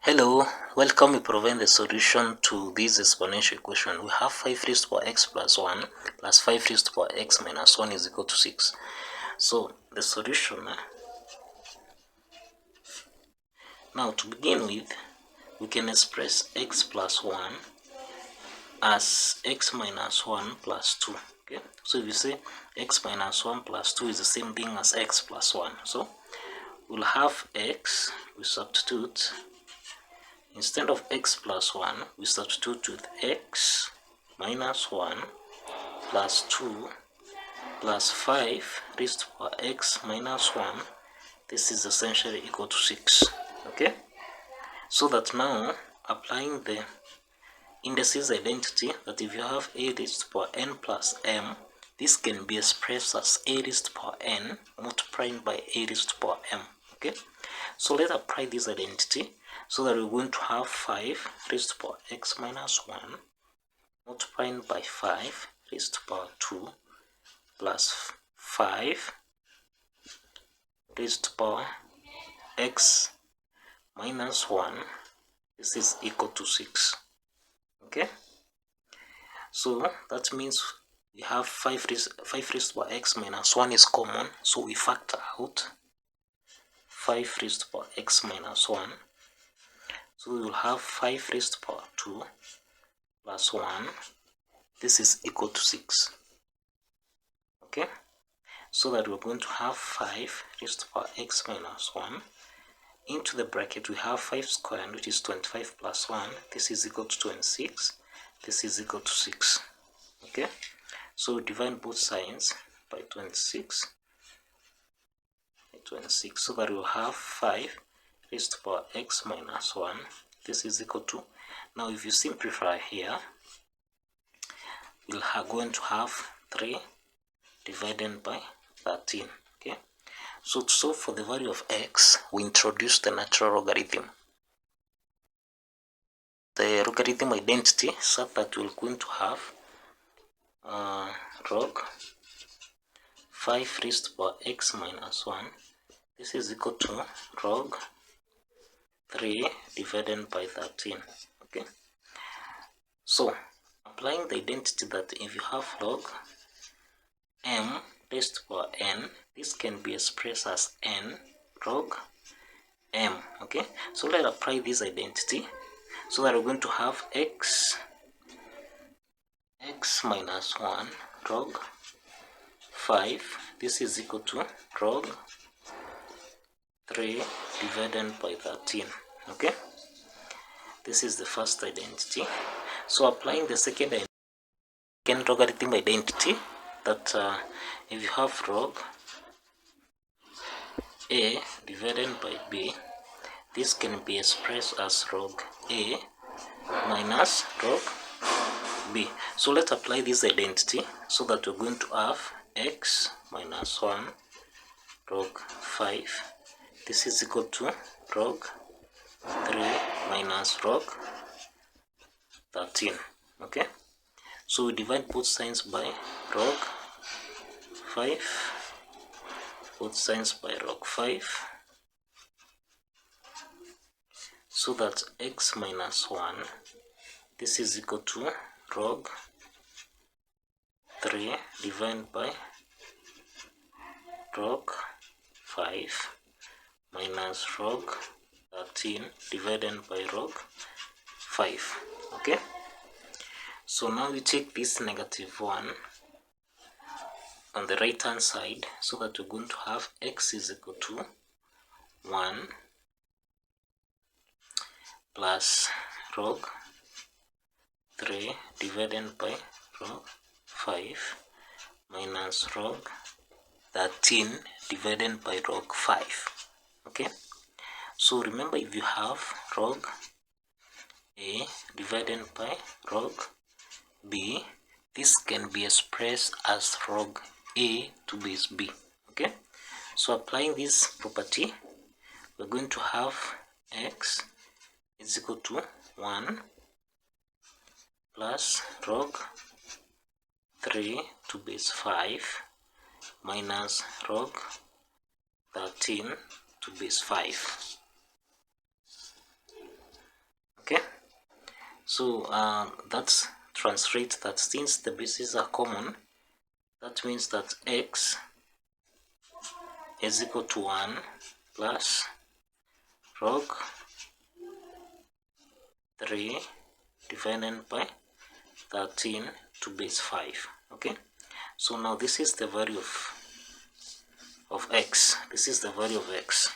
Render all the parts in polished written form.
Hello, welcome. We provide the solution to this exponential equation. We have 5 raised to power x plus 1 plus 5 raised to power x minus 1 is equal to 6. So the solution, now to begin with, we can express x plus 1 as x minus 1 plus 2. Okay, so if you say x minus 1 plus 2 is the same thing as x plus 1. So we'll have x, we substitute. Instead of x plus 1, we substitute with x minus 1 plus 2 plus 5 raised to power x minus 1. This is essentially equal to 6. Okay? So that now, applying the indices identity, that if you have a raised to power n plus m, this can be expressed as a raised to power n multiplied by a raised to power m. Okay? So let's apply this identity. So that we're going to have 5 raised to power x minus 1 multiplying by 5 raised to power 2 plus 5 raised to power x minus 1. This is equal to 6. Okay? So that means we have 5 raised to power x minus 1 is common. So we factor out 5 raised to power x minus 1. So we will have 5 raised to power 2 plus 1. This is equal to 6. Okay? So that we're going to have 5 raised to power x minus 1. Into the bracket, we have 5 squared, which is 25 plus 1. This is equal to 26. This is equal to 6. Okay? So we divide both sides by 26. So that we'll have 5 raised to power x minus 1. This is equal to, now if you simplify here, we'll going to have 3 divided by 13. Okay, so to solve for the value of x, we introduce the natural logarithm, the logarithm identity, so that we're going to have log 5 raised to power x minus 1. This is equal to log 3 divided by 13. Okay, so applying the identity that if you have log m raised to power n, this can be expressed as n log m. Okay, so let's apply this identity so that we're going to have x minus 1 log 5. This is equal to log 3 divided by 13. Okay, this is the first identity. So applying the second logarithm identity, that if you have log a divided by b, this can be expressed as log a minus log b. So let's apply this identity so that we're going to have x minus 1 log 5. This is equal to log 3 minus log 13. Okay, so we divide both sides by log 5, both sides by log 5, so that x minus 1, this is equal to log 3 divided by log 5 minus log 13 divided by log 5. Okay, so now we take this negative 1 on the right hand side, so that we're going to have x is equal to 1 plus log 3 divided by log 5 minus log 13 divided by log 5. Okay, so remember, if you have log a divided by log b, this can be expressed as log a to base b. Okay, so applying this property, we're going to have x is equal to 1 plus log 3 to base 5 minus log 13 to base 5. Okay, so that translates that since the bases are common, that means that x is equal to 1 plus log 3 divided by 13 to base 5. Okay, so now this is the value of x. This is the value of x.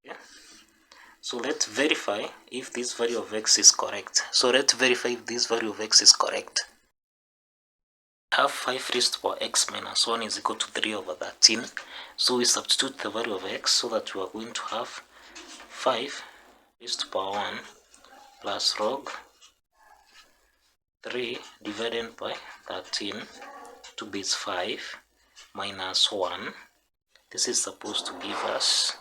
Yeah, so let's verify if this value of x is correct. So let's verify if this value of x is correct. Have 5 raised to the power x minus 1 is equal to 3 over 13. So we substitute the value of x, so that we are going to have 5 raised to the power 1 plus log 3 divided by 13 to base 5 minus 1. This is supposed to give us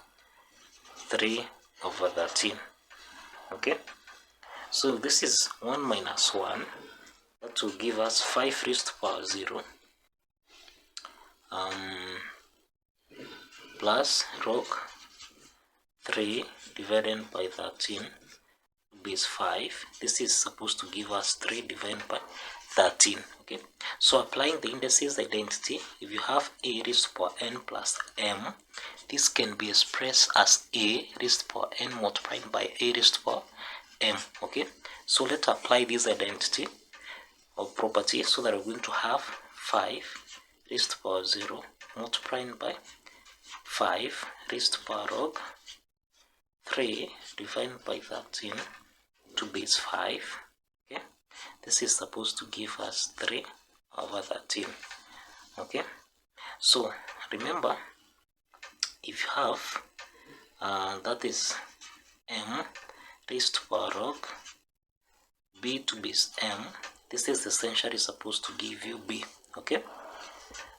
3 over 13. Okay, so this is 1 minus 1. That will give us 5 raised to the power 0 plus log 3 divided by 13 base 5. This is supposed to give us 3 divided by 13. Okay, so applying the indices identity, if you have a raised to the power n plus m, this can be expressed as a raised to the power n multiplied by a raised to the power m. Okay, so let's apply this identity or property, so that we're going to have 5 raised to the power 0 multiplied by 5 raised to the power log 3 divided by 13 to base 5. Okay, this is supposed to give us 3 over 13. Okay, so remember, if you have that is m raised to the power log b to base m, this is essentially supposed to give you b. Okay,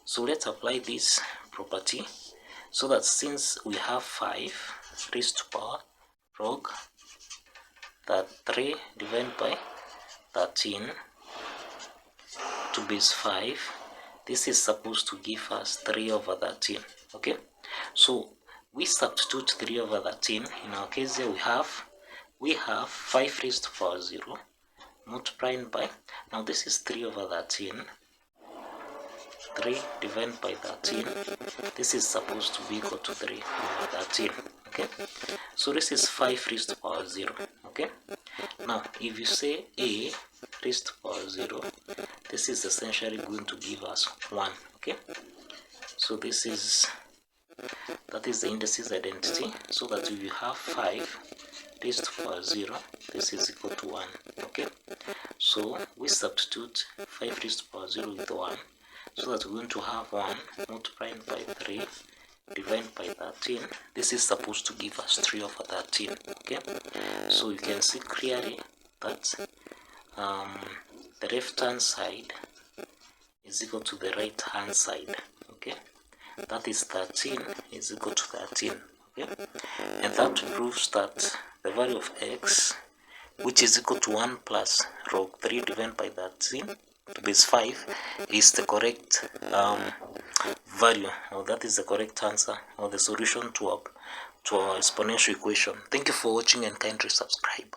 so let's apply this property, so that since we have 5 raised to the power log that 3 divided by 13 to base 5, this is supposed to give us 3 over 13. Okay, so we substitute 3 over 13. In our case here, we have 5 raised to the power 0 multiplied by, now this is 3 over 13, 3 divided by 13, this is supposed to be equal to 3 over 13. Okay, so this is 5 raised to the power 0. Okay, now if you say a raised to the power 0, this is essentially going to give us 1. Okay, so this is, that is the indices identity, so that if you have 5 raised to the power 0, this is equal to 1. Okay, so we substitute 5 raised to the power 0 with 1, so that we're going to have 1 multiplied by 3 divided by 13. This is supposed to give us 3 over 13. Okay, so you can see clearly that the left hand side is equal to the right hand side. Okay, that is 13 is equal to 13. Okay, and that proves that the value of x, which is equal to 1 plus log 3 divided by 13 to base 5, is the correct value, or that is the correct answer, or the solution to our exponential equation. Thank you for watching, and kindly subscribe.